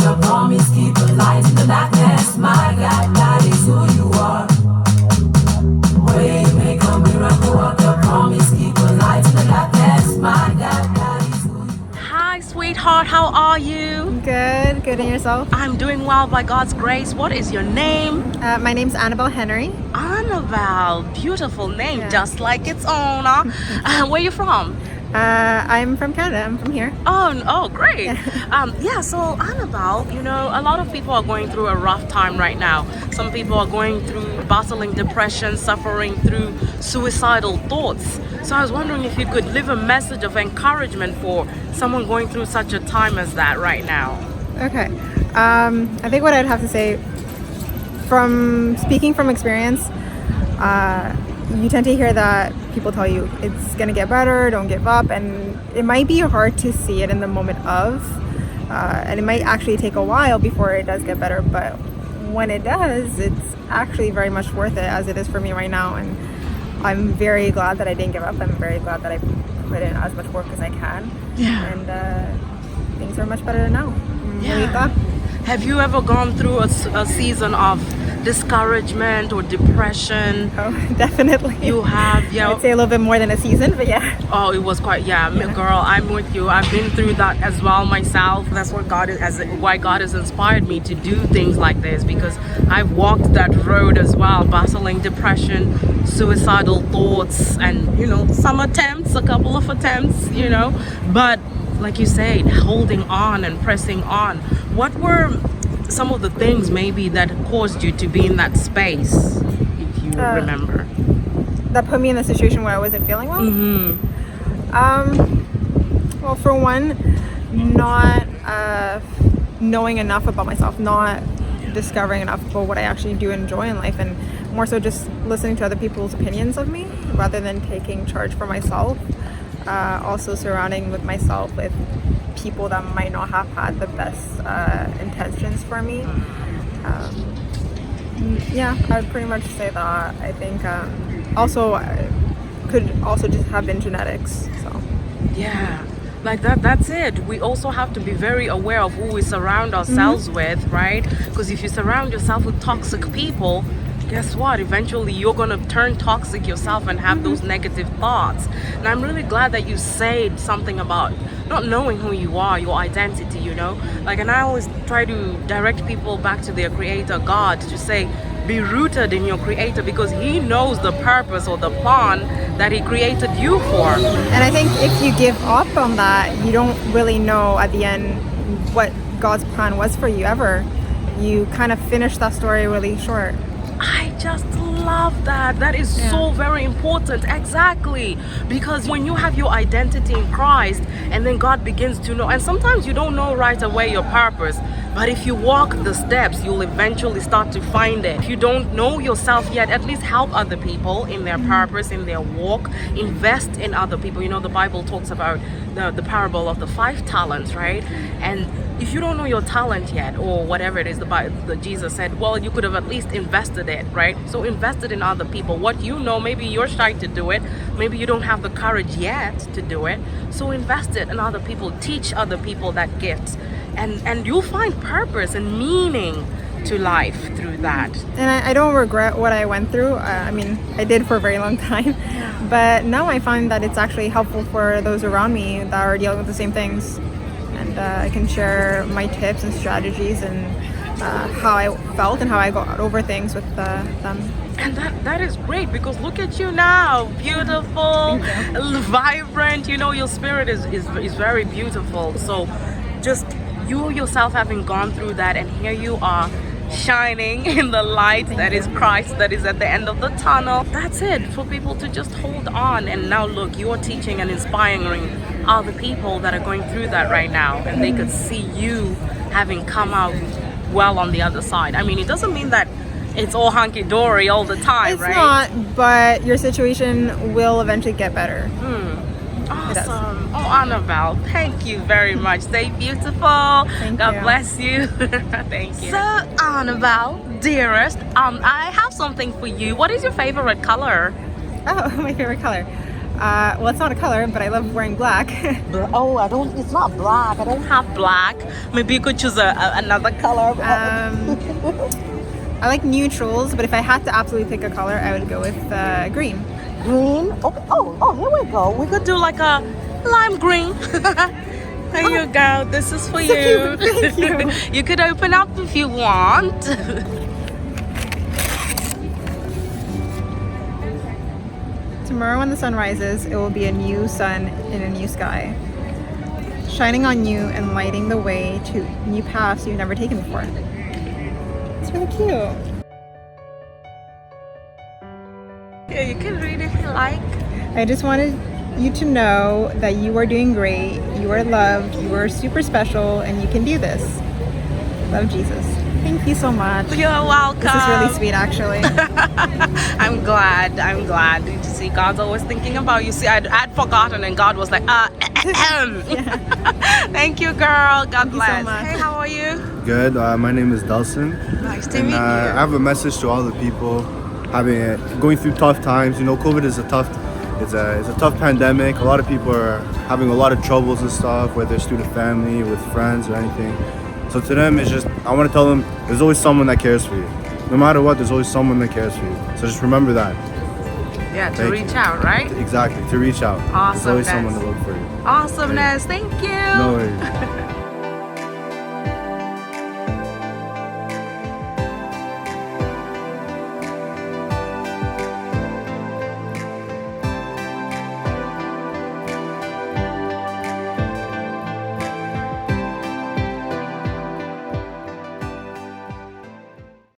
a promise, keep the light in the darkness. My God, that is who you are. Way make a miracle worker, promise, keep the light in the darkness. My God, that is who you are. Hi, sweetheart. How are you? Good, good, and yourself? I'm doing well by God's grace. What is your name? My name's Annabelle Henry. Annabelle. Beautiful name, Yeah. just like its owner. Where you from? I'm from Canada. I'm from here. Oh, great. So Annabelle, a lot of people are going through a rough time right now. Some people are going through battling depression, suffering through suicidal thoughts. So I was wondering if you could leave a message of encouragement for someone going through such a time as that right now. Okay. I think what I'd have to say, from speaking from experience, you tend to hear that people tell you it's gonna get better, don't give up, and it might be hard to see it in the moment of, and it might actually take a while before it does get better, but when it does, it's actually very much worth it, as it is for me right now. And I'm very glad that I didn't give up. I'm very glad that I put in as much work as I can. Yeah. And things are much better now. I'm really glad. Have you ever gone through a season of discouragement or depression? Oh, definitely. You have, yeah. I'd say a little bit more than a season, but yeah. Oh, it was quite, girl, I'm with you. I've been through that as well myself. That's what why God has inspired me to do things like this, because I've walked that road as well, battling depression, suicidal thoughts, and a couple of attempts, but like you said, holding on and pressing on. What were some of the things maybe that caused you to be in that space, if you remember? That put me in the situation where I wasn't feeling well? Well, for one, not knowing enough about myself, not discovering enough about what I actually do enjoy in life, and more so just listening to other people's opinions of me rather than taking charge for myself. Also surrounding with myself with people that might not have had the best intentions for me. I would pretty much say that. I think also could also just have been genetics. So yeah, like that's it. We also have to be very aware of who we surround ourselves with, right? Because if you surround yourself with toxic people, guess what? Eventually you're gonna turn toxic yourself and have those negative thoughts. And I'm really glad that you said something about not knowing who you are, your identity, and I always try to direct people back to their creator, God, to say, be rooted in your creator, because he knows the purpose or the plan that he created you for. And I think if you give up on that, you don't really know at the end what God's plan was for you ever. You kind of finish that story really short. I just love that. That is so very important. Exactly. Because when you have your identity in Christ and then God begins to know, and sometimes you don't know right away your purpose, but if you walk the steps, you'll eventually start to find it. If you don't know yourself yet, at least help other people in their purpose, in their walk. Invest in other people. The Bible talks about the parable of the 5 talents, right? And if you don't know your talent yet, or whatever it is, the Jesus said, well, you could have at least invested it, right? So invested in other people. What maybe you're shy to do it. Maybe you don't have the courage yet to do it. So invest it in other people. Teach other people that gift. And you'll find purpose and meaning to life through that. And I don't regret what I went through. I did for a very long time. But now I find that it's actually helpful for those around me that are dealing with the same things. And I can share my tips and strategies and how I felt and how I got over things with them. And that is great, because look at you now, beautiful, vibrant. Your spirit is very beautiful. So just you yourself having gone through that, and here you are shining in the light that is Christ, that is at the end of the tunnel. That's it, for people to just hold on. And now look, you're teaching and inspiring other people that are going through that right now, and they could see you having come out well on the other side. It doesn't mean that it's all hunky-dory all the time, it's right? It's not, but your situation will eventually get better. Awesome. Oh, Annabelle, thank you very much. Stay beautiful. Thank God you. bless you. Thank you. So, Annabelle, dearest, I have something for you. What is your favorite color? Oh, my favorite color. Well, it's not a color, but I love wearing black. Oh, it's not black. I don't have black. Maybe you could choose another color. I like neutrals, but if I had to absolutely pick a color, I would go with green. Green. Oh, here we go. We could do like a lime green. There you go. This is for you. Thank you. You could open up if you want. Tomorrow when the sun rises, it will be a new sun in a new sky, shining on you and lighting the way to new paths you've never taken before. It's really cute. Yeah, you can read if you like. I just wanted you to know that you are doing great, you are loved, you are super special, and you can do this. Love, Jesus. Thank you so much. You're welcome. This is really sweet, actually. I'm glad. You see, God's always thinking about you. See, I'd forgotten, and God was like, Thank you, girl. God bless. So much. Hey, how are you? Good. My name is Delson. Nice to And meet you. I have a message to all the people going through tough times. You know, COVID is a tough pandemic. A lot of people are having a lot of troubles and stuff, whether it's through the family, with friends, or anything. So to them, I want to tell them there's always someone that cares for you. No matter what, there's always someone that cares for you. So just remember that. Yeah, to Thank reach you. out, right? Exactly, to reach out. There's always Awesomeness. someone to look for you. Awesomeness. Thank you. No worries.